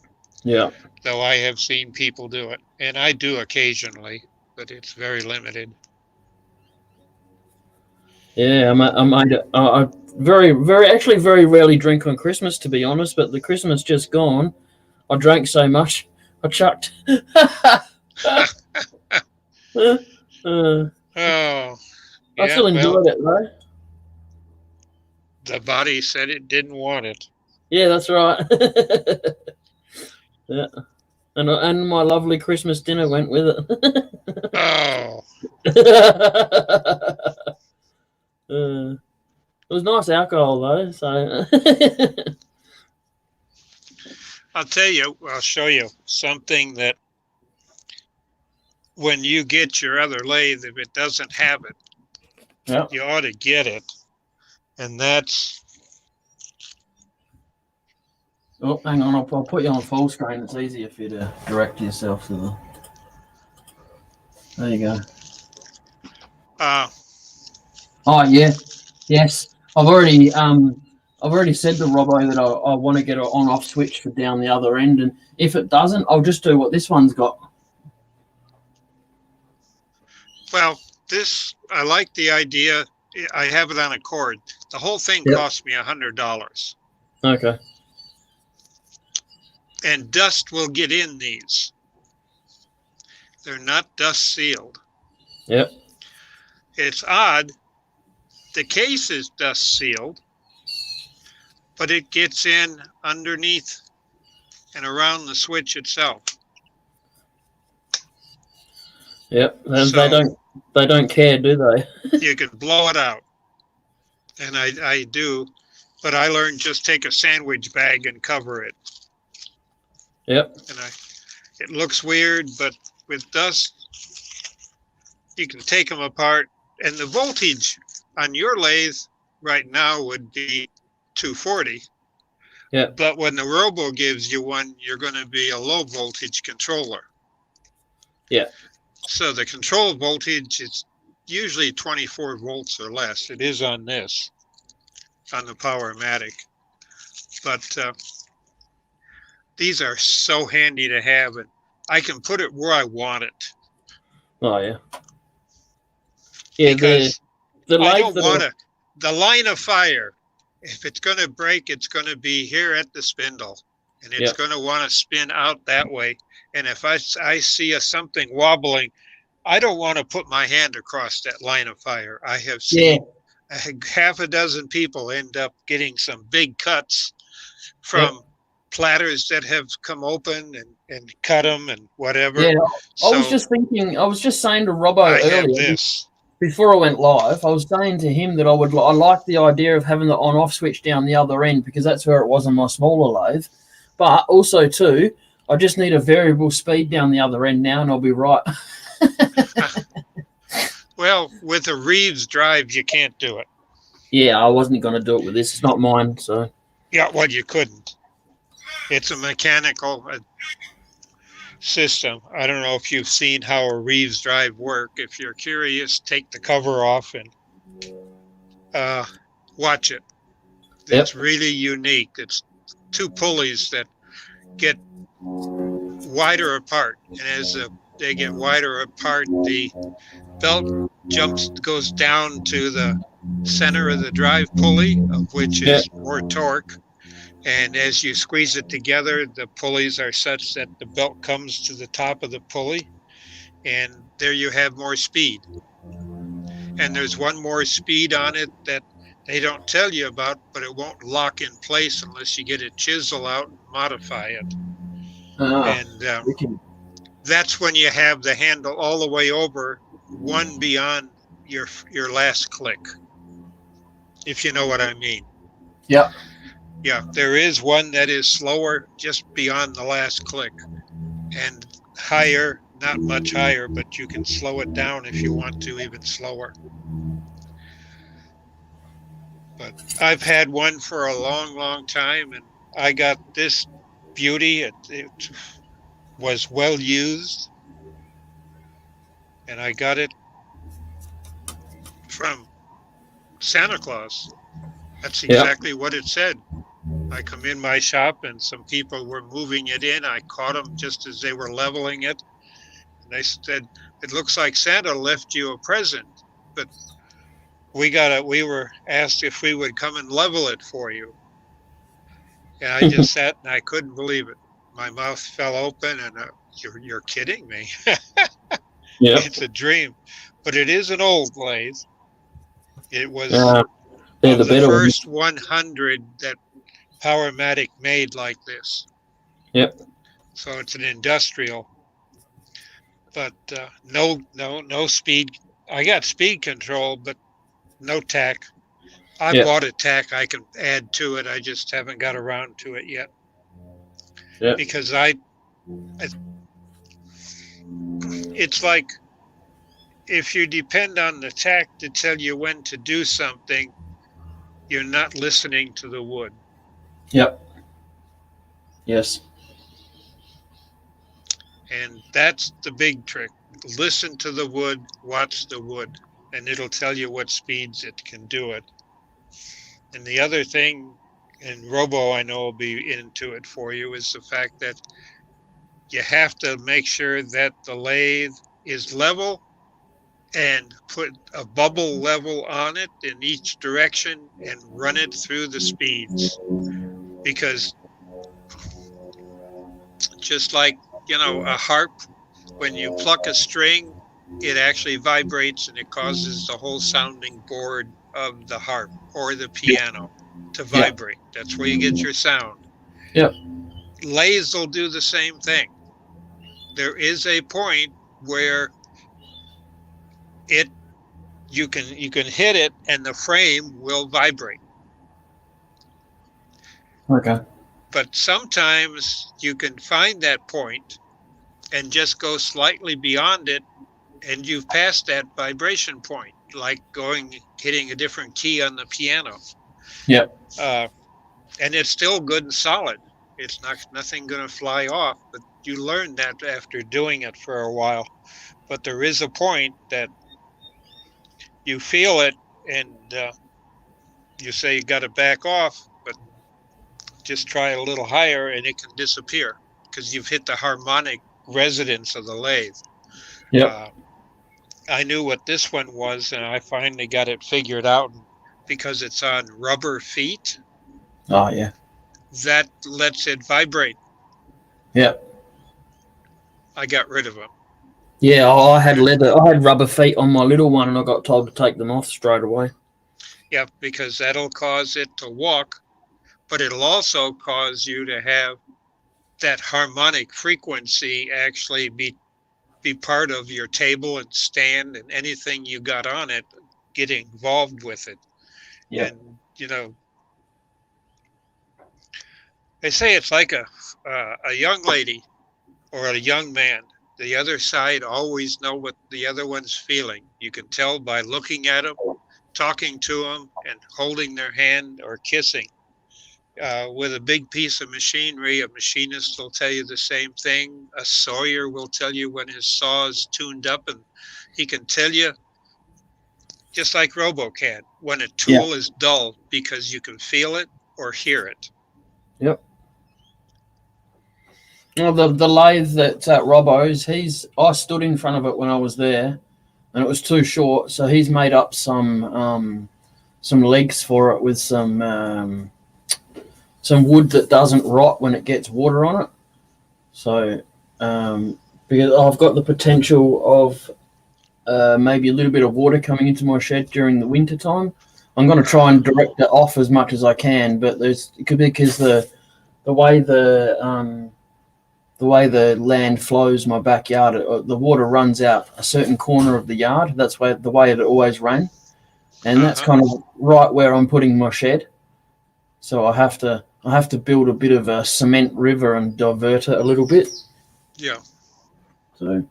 yeah. though I have seen people do it, and I do occasionally, but it's very limited. Yeah, I very rarely drink on Christmas, to be honest. But the Christmas just gone, I drank so much, I chucked. Oh, I yeah. still enjoyed it though. The body said it didn't want it. Yeah, that's right. Yeah, and my lovely Christmas dinner went with it. Oh, It was nice alcohol though, so. I'll show you something that when you get your other lathe, if it doesn't have it, Yeah. you ought to get it. And that's, Oh, hang on, I'll put you on full screen. It's easier for you to direct yourself to the. There you go. Oh yeah, yes. I've already said to Robbo that I want to get an on-off switch for down the other end, and if it doesn't, I'll just do what this one's got. well, I like the idea. I have it on a cord. The whole thing Yep. cost me $100. Okay. And dust will get in these. They're not dust sealed. Yep. It's odd. The case is dust sealed, but it gets in underneath and around the switch itself. Yep. So they don't care, do they? you can blow it out. And I do, but I learned just take a sandwich bag and cover it. Yep. And it looks weird, but with dust, you can take them apart. And the voltage on your lathe right now would be 240. Yeah. But when the Robo gives you one, you're going to be a low voltage controller. Yeah. So the control voltage is usually 24 volts or less. It is on this, on the Powermatic. But these are so handy to have, and I can put it where I want it. Oh yeah. Yeah. Because the I lathe don't want to. The line of fire, if it's going to break, it's going to be here at the spindle, and it's going to want to spin out that way. And if I see something wobbling, I don't want to put my hand across that line of fire. I have seen half a dozen people end up getting some big cuts from platters that have come open and cut them and whatever. Yeah, So I was just saying to Robbo I have earlier, this. before I went live, I was saying to him that I like the idea of having the on-off switch down the other end because that's where it was on my smaller lathe. But also too, I just need a variable speed down the other end now, and I'll be right. Well, with a Reeves drive, you can't do it. Yeah, I wasn't going to do it with this. It's not mine, so. Yeah, well, you couldn't. It's a mechanical system. I don't know if you've seen how a Reeves drive work. If you're curious, take the cover off and watch it. It's really unique. It's two pulleys that get wider apart. And as the they get wider apart, the belt goes down to the center of the drive pulley, of which Yeah. is more torque. And as you squeeze it together, the pulleys are such that the belt comes to the top of the pulley, and there you have more speed. And there's one more speed on it that they don't tell you about, but it won't lock in place unless you get a chisel out and modify it. And we can. that's when you have the handle all the way over, one beyond your last click, if you know what I mean. Yeah. Yeah, there is one that is slower just beyond the last click, and higher, not much higher, but you can slow it down if you want to, even slower. But I've had one for a long, long time, and I got this beauty. It was well used, and I got it from Santa Claus. That's exactly what it said. I come in my shop, and some people were moving it in. I caught them just as they were leveling it. And they said, "It looks like Santa left you a present, but we were asked if we would come and level it for you." And I just sat and I couldn't believe it. My mouth fell open, and you're kidding me. Yeah. It's a dream, but it is an old lathe. It was They're of the the better first 100 that Powermatic made like this. Yep. So it's an industrial, but no speed. I got speed control, but no tack. I Yep. bought a tack I can add to it. I just haven't got around to it yet. Yep. Because it's like if you depend on the tack to tell you when to do something, you're not listening to the wood. Yep. Yes. And that's the big trick. Listen to the wood, watch the wood, and it'll tell you what speeds it can do it. And the other thing, and Robo I know will be into it for you, is the fact that you have to make sure that the lathe is level and put a bubble level on it in each direction and run it through the speeds. Because just like, a harp, when you pluck a string, it actually vibrates and it causes the whole sounding board of the harp or the piano to vibrate. That's where you get your sound. Yep. Lathes will do the same thing. There is a point where you can hit it and the frame will vibrate. Okay. But sometimes you can find that point and just go slightly beyond it, and you've passed that vibration point, like hitting a different key on the piano. Yep. And it's still good and solid. It's nothing going to fly off, but you learn that after doing it for a while. But there is a point that you feel it, and you say you got to back off, but just try a little higher, and it can disappear because you've hit the harmonic resonance of the lathe. Yep. I knew what this one was, and I finally got it figured out because it's on rubber feet. Oh yeah. That lets it vibrate. Yep. I got rid of them. Yeah, I had rubber feet on my little one, and I got told to take them off straight away. Yeah, because that'll cause it to walk, but it'll also cause you to have that harmonic frequency actually be part of your table and stand, and anything you got on it, get involved with it. Yep. And they say it's like a young lady or a young man. The other side always know what the other one's feeling. You can tell by looking at them, talking to them, and holding their hand or kissing. With a big piece of machinery, a machinist will tell you the same thing. A sawyer will tell you when his saw is tuned up, and he can tell you, just like RoboCAD, when a tool is dull because you can feel it or hear it. Yep. Well, the lathe that's at Robbo's, I stood in front of it when I was there, and it was too short, so he's made up some legs for it with some wood that doesn't rot when it gets water on it. So because I've got the potential of maybe a little bit of water coming into my shed during the winter time. I'm going to try and direct it off as much as I can, but it could be because the way the land flows, my backyard, the water runs out a certain corner of the yard. That's the way it always ran, and that's kind of right where I'm putting my shed. So I have to build a bit of a cement river and divert it a little bit. Yeah. So,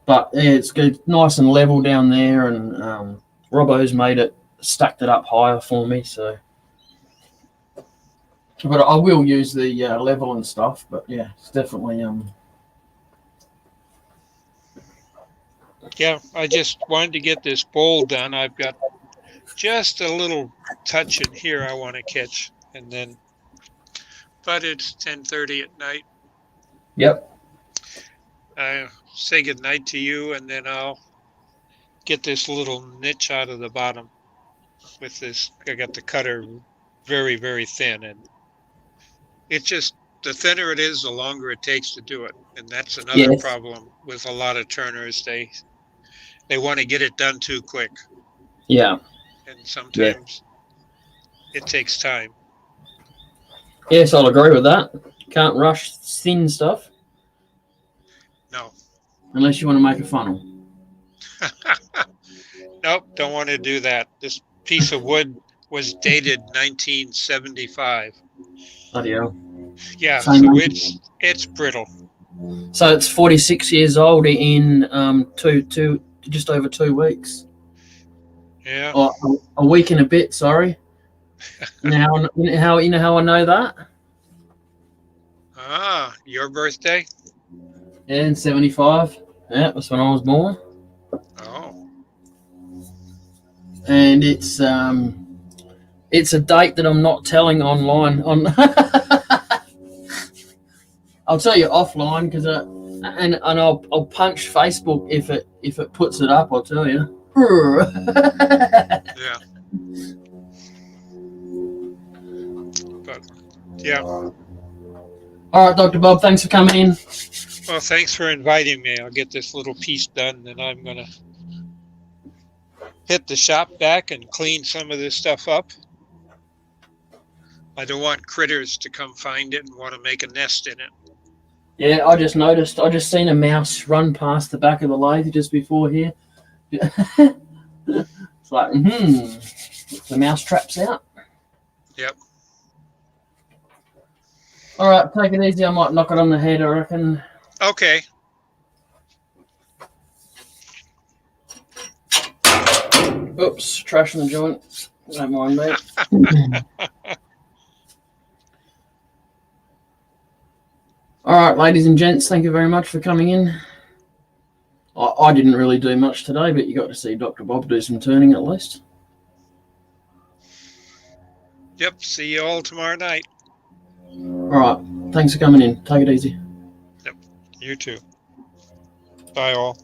but yeah, it's good, nice and level down there, and Robbo's stacked it up higher for me. So, but I will use the level and stuff. But yeah, it's definitely Yeah, I just wanted to get this bowl done. I've got just a little touch in here I want to catch, and then, but it's 10:30 at night. Yep. I say good night to you, and then I'll get this little niche out of the bottom with this. I got the cutter very, very thin, and it's just, the thinner it is, the longer it takes to do it. And that's another problem with a lot of turners. They want to get it done too quick. Yeah. And sometimes it takes time. Yes, I'll agree with that. Can't rush thin stuff. No. Unless you want to make a funnel. Nope, don't want to do that. This piece of wood was dated 1975. Bloody hell. Yeah, Same so age. it's brittle. So it's 46 years old in just over 2 weeks. Yeah. Or a week and a bit. Sorry. Now you know how I know that? Ah, your birthday? Yeah, in 75. Yeah, that's when I was born. Oh. And it's a date that I'm not telling online. I'll tell you offline because and I'll punch Facebook if it puts it up. I'll tell you. Yeah. But yeah. All right, Dr. Bob. Thanks for coming in. Well, thanks for inviting me. I'll get this little piece done, then I'm gonna hit the shop back and clean some of this stuff up. I don't want critters to come find it and want to make a nest in it. Yeah, I just seen a mouse run past the back of the lathe just before here. It's like, the mouse trap's out. Yep. All right, take it easy. I might knock it on the head, I reckon. Okay. Oops, trash in the joint. Don't mind me. All right, ladies and gents, thank you very much for coming in. I didn't really do much today, but you got to see Dr. Bob do some turning at least. Yep, see you all tomorrow night. All right, thanks for coming in. Take it easy. Yep, you too. Bye all.